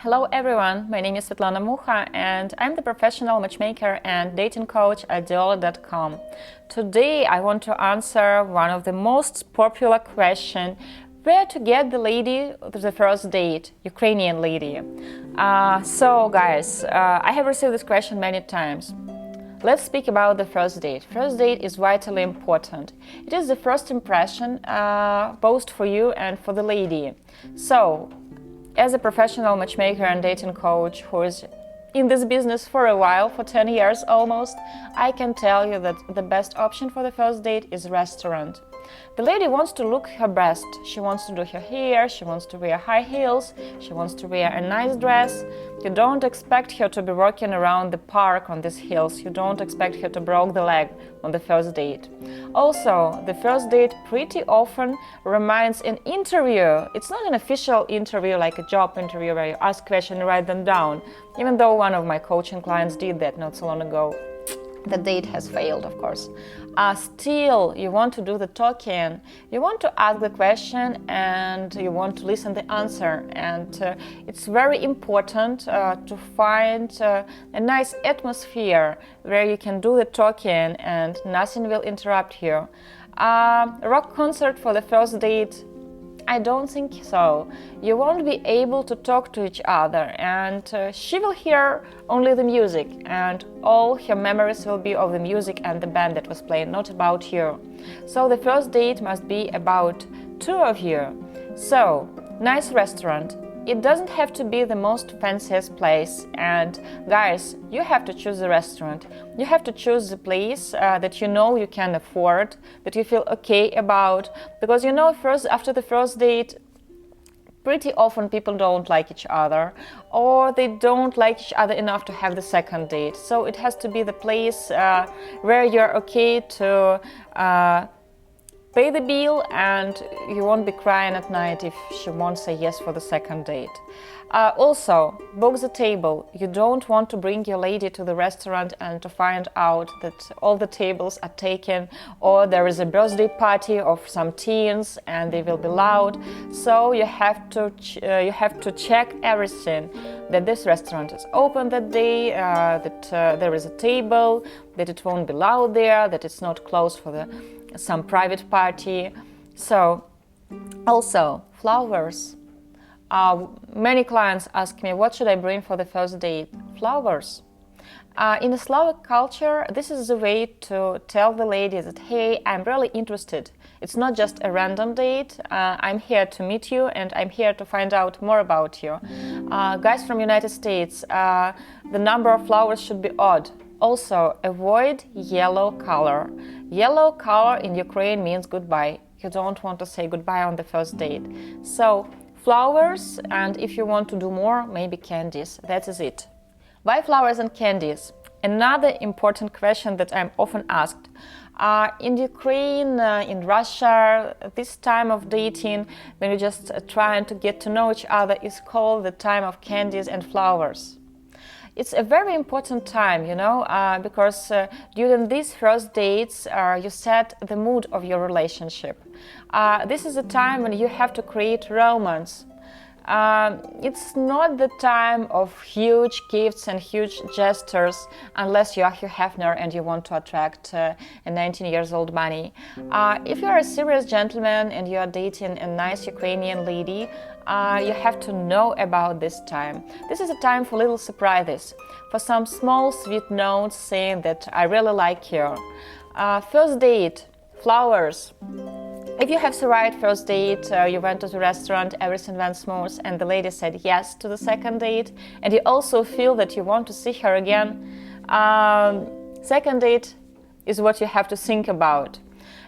Hello everyone, my name is Svetlana Mukha and I'm the professional matchmaker and dating coach at Diolli.com. Today I want to answer one of the most popular questions: where to get the lady to the first date, Ukrainian lady. So guys, I have received this question many times. Let's speak about the first date. First date is vitally important. It is the first impression, both for you and for the lady. So, as a professional matchmaker and dating coach who is in this business for a while, for 10 years almost, I can tell you that the best option for the first date is restaurant. The lady wants to look her best. She wants to do her hair, she wants to wear high heels, she wants to wear a nice dress. You don't expect her to be walking around the park on these heels. You don't expect her to break the leg on the first date. Also, the first date pretty often reminds an interview. It's not an official interview like a job interview where you ask questions and write them down, even though one of my coaching clients did that not so long ago. The date has failed, of course. Still, you want to do the talking. You want to ask the question and you want to listen the answer. And it's very important to find a nice atmosphere where you can do the talking and nothing will interrupt you. Rock concert for the first date? I don't think so. You won't be able to talk to each other, and she will hear only the music, and all her memories will be of the music and the band that was playing, not about you. So the first date must be about two of you. So, nice restaurant. It doesn't have to be the most fanciest place, and guys, you have to choose the restaurant. You have to choose the place that you know you can afford, that you feel okay about, because you know after the first date, pretty often people don't like each other, or they don't like each other enough to have the second date. So it has to be the place where you're okay to pay the bill and you won't be crying at night if she won't say yes for the second date. Also, book the table. You don't want to bring your lady to the restaurant and to find out that all the tables are taken, or there is a birthday party of some teens and they will be loud. So you have to check everything, that this restaurant is open that day, that there is a table, that it won't be loud there, that it's not closed for some private party. So, also, flowers. Many clients ask me, what should I bring for the first date? Flowers. In the Slavic culture, this is the way to tell the lady that, hey, I'm really interested. It's not just a random date. I'm here to meet you and I'm here to find out more about you. Guys from United States, the number of flowers should be odd. Also, avoid yellow color. Yellow color in Ukraine means goodbye. You don't want to say goodbye on the first date. So, flowers, and if you want to do more, maybe candies. That is it. Why flowers and candies? Another important question that I'm often asked. In Ukraine, in Russia, this time of dating, when you're just trying to get to know each other, is called the time of candies and flowers. It's a very important time, because during these first dates, you set the mood of your relationship. This is a time when you have to create romance. It's not the time of huge gifts and huge gestures, unless you are Hugh Hefner and you want to attract a 19-year-old bunny. If you are a serious gentleman and you are dating a nice Ukrainian lady, you have to know about this time. This is a time for little surprises, for some small sweet notes saying that I really like you. First date, flowers. If you have the right first date, you went to the restaurant, everything went smooth, and the lady said yes to the second date, and you also feel that you want to see her again, second date is what you have to think about.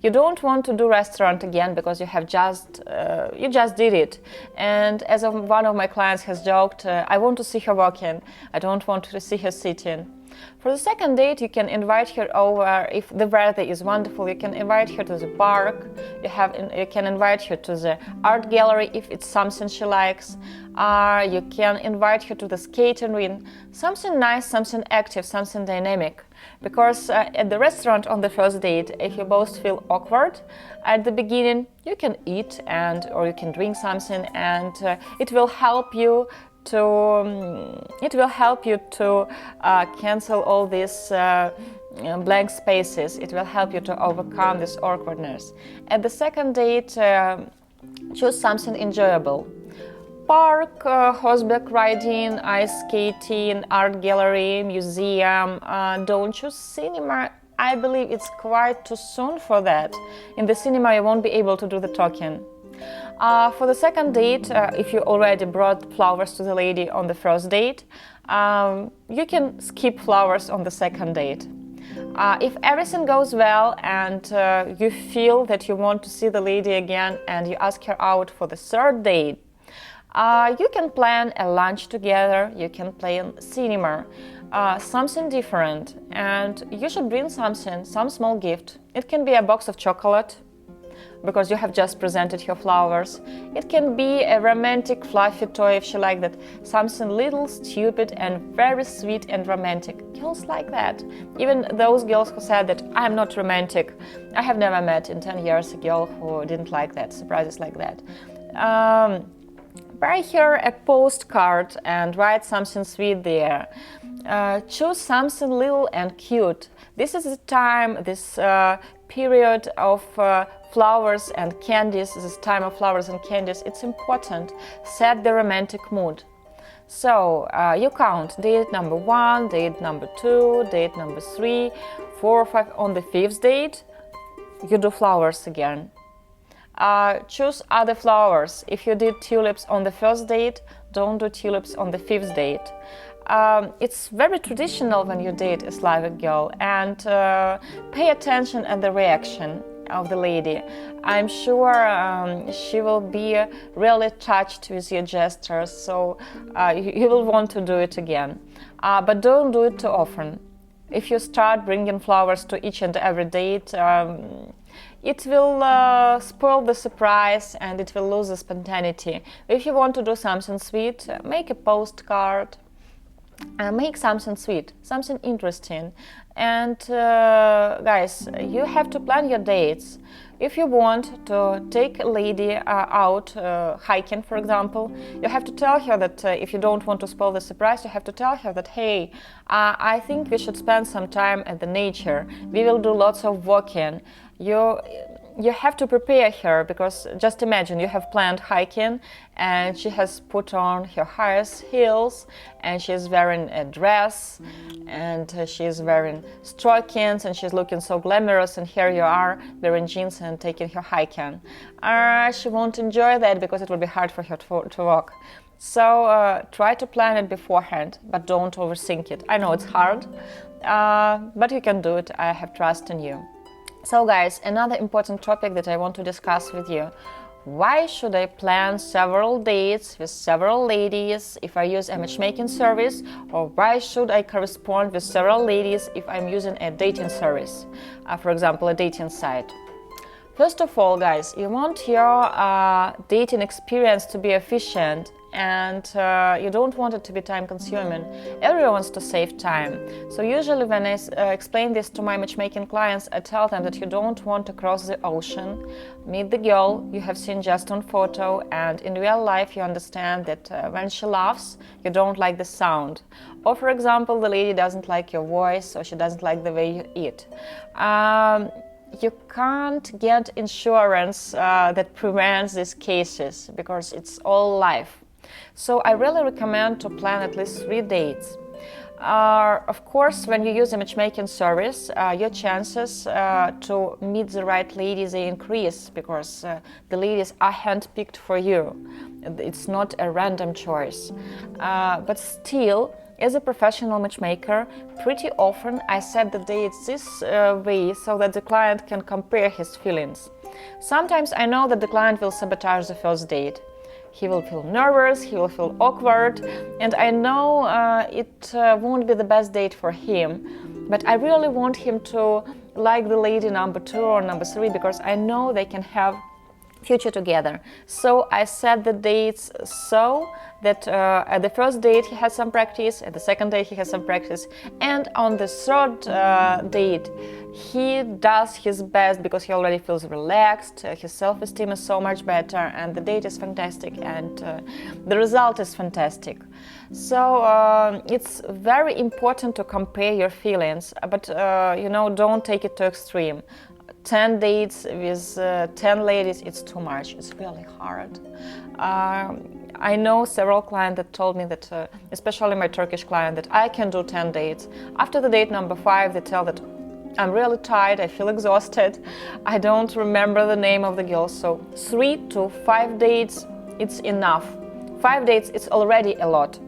You don't want to do restaurant again because you just did it. And as one of my clients has joked, I want to see her walking. I don't want to see her sitting. For the second date, you can invite her over. If the weather is wonderful, you can invite her to the park. You can invite her to the art gallery if it's something she likes. You can invite her to the skating rink. Something nice, something active, something dynamic. Because at the restaurant on the first date, if you both feel awkward at the beginning, you can eat or you can drink something, and it will help you it will help you to cancel all these blank spaces. It will help you to overcome this awkwardness. At the second date, choose something enjoyable. Park, horseback riding, ice skating, art gallery, museum. Don't choose cinema. I believe it's quite too soon for that. In the cinema you won't be able to do the talking. For the second date, if you already brought flowers to the lady on the first date, you can skip flowers on the second date. If everything goes well and you feel that you want to see the lady again and you ask her out for the third date, you can plan a lunch together, you can plan cinema, something different, and you should bring something, some small gift. It can be a box of chocolate, because you have just presented her flowers. It can be a romantic fluffy toy if she likes that, something little, stupid and very sweet and romantic. Girls like that. Even those girls who said that I'm not romantic. I have never met in 10 years a girl who didn't like that, surprises like that. Buy her a postcard and write something sweet there. Choose something little and cute. This is the time, this period of flowers and candies, this time of flowers and candies, it's important. Set the romantic mood. So you count date number 1, date number 2, date number 3, 4 or 5. On the 5th date, you do flowers again. Choose other flowers. If you did tulips on the first date, don't do tulips on the 5th date. It's very traditional when you date a Slavic girl, and pay attention at the reaction of the lady. I'm sure she will be really touched with your gestures, so you will want to do it again. But don't do it too often. If you start bringing flowers to each and every date, it will spoil the surprise and it will lose the spontaneity. If you want to do something sweet, make a postcard. Make something sweet, something interesting. And guys, you have to plan your dates. If you want to take a lady out hiking, for example, you have to tell her that if you don't want to spoil the surprise, you have to tell her that, hey, I think we should spend some time at the nature. We will do lots of walking. You have to prepare her, because just imagine you have planned hiking and she has put on her highest heels and she's wearing a dress and she's wearing stockings and she's looking so glamorous, and here you are wearing jeans and taking her hiking. She won't enjoy that because it will be hard for her to walk. So try to plan it beforehand, but don't overthink it. I know it's hard, but you can do it. I have trust in you. So guys, another important topic that I want to discuss with you. Why should I plan several dates with several ladies if I use a matchmaking service, or why should I correspond with several ladies if I'm using a dating service, for example, a dating site? First of all, guys, you want your dating experience to be efficient, and you don't want it to be time-consuming. Everyone wants to save time. So usually when I explain this to my matchmaking clients, I tell them that you don't want to cross the ocean, meet the girl you have seen just on photo, and in real life you understand that when she laughs, you don't like the sound. Or for example, the lady doesn't like your voice, or she doesn't like the way you eat. You can't get insurance that prevents these cases, because it's all life. So I really recommend to plan at least 3 dates. Of course, when you use a matchmaking service, your chances to meet the right lady, they increase, because the ladies are handpicked for you. It's not a random choice. But still, as a professional matchmaker, pretty often I set the dates this way so that the client can compare his feelings. Sometimes I know that the client will sabotage the first date. He will feel nervous, he will feel awkward, and I know it won't be the best date for him. But I really want him to like the lady number 2 or number 3, because I know they can have future together. So I set the dates so that at the first date he has some practice, at the second date he has some practice, and on the third date he does his best because he already feels relaxed, his self-esteem is so much better, and the date is fantastic, and the result is fantastic. So it's very important to compare your feelings, but don't take it to extreme. 10 dates with 10 ladies, it's too much, it's really hard. I know several clients that told me that, especially my Turkish client, that I can do 10 dates. After the date number 5, they tell that I'm really tired, I feel exhausted, I don't remember the name of the girl. So 3 to 5 dates, it's enough. 5 dates, it's already a lot.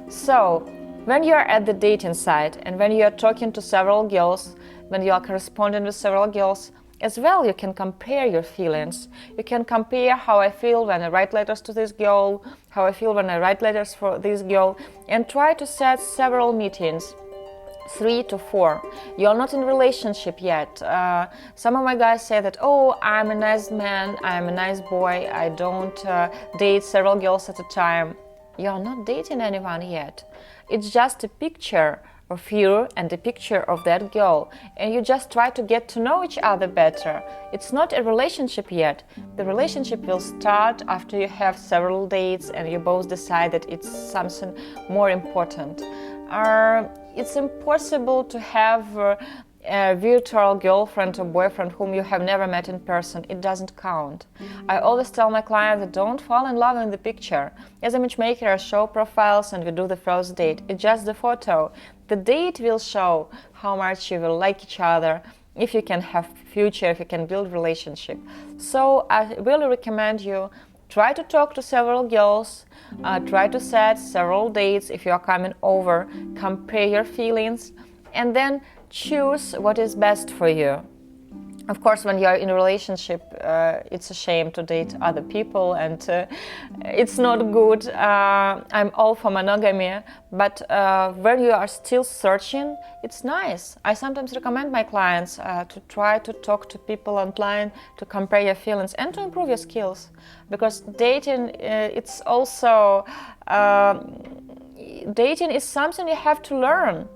So when you are at the dating site and when you are talking to several girls, when you are corresponding with several girls, as well, you can compare your feelings. You can compare how I feel when I write letters to this girl, how I feel when I write letters for this girl, and try to set several meetings. 3 to 4. You're not in a relationship yet. Some of my guys say that, oh, I'm a nice man, I'm a nice boy, I don't date several girls at a time. You're not dating anyone yet. It's just a picture of you and a picture of that girl, and you just try to get to know each other better. It's not a relationship yet. The relationship will start after you have several dates and you both decide that it's something more important. It's impossible to have a virtual girlfriend or boyfriend whom you have never met in person. It doesn't count. I always tell my clients that don't fall in love in the picture. As a matchmaker, I show profiles and we do the first date. It's just the photo. The date will show how much you will like each other, if you can have future, if you can build relationship. So I really recommend you try to talk to several girls, try to set several dates if you are coming over, compare your feelings, and then choose what is best for you. Of course, when you are in a relationship, it's a shame to date other people, and it's not good. I'm all for monogamy, but when you are still searching, it's nice. I sometimes recommend my clients to try to talk to people online, to compare your feelings and to improve your skills, because dating, it's also dating is something you have to learn.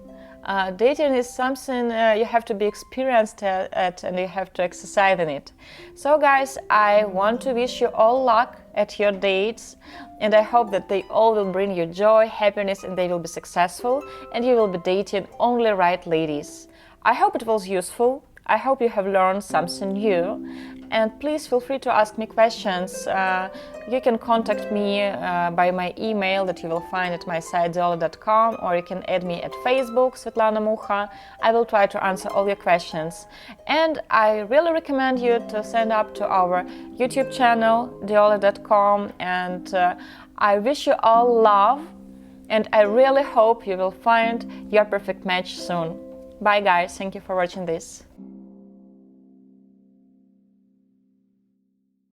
Dating is something you have to be experienced at, and you have to exercise in it. So guys, I want to wish you all luck at your dates, and I hope that they all will bring you joy, happiness, and they will be successful, and you will be dating only right ladies. I hope it was useful. I hope you have learned something new, and please feel free to ask me questions. You can contact me by my email that you will find at my site Diolli.com, or you can add me at Facebook, Svetlana Mukha. I will try to answer all your questions. And I really recommend you to sign up to our YouTube channel, Diolli.com, and I wish you all love, and I really hope you will find your perfect match soon. Bye guys, thank you for watching this.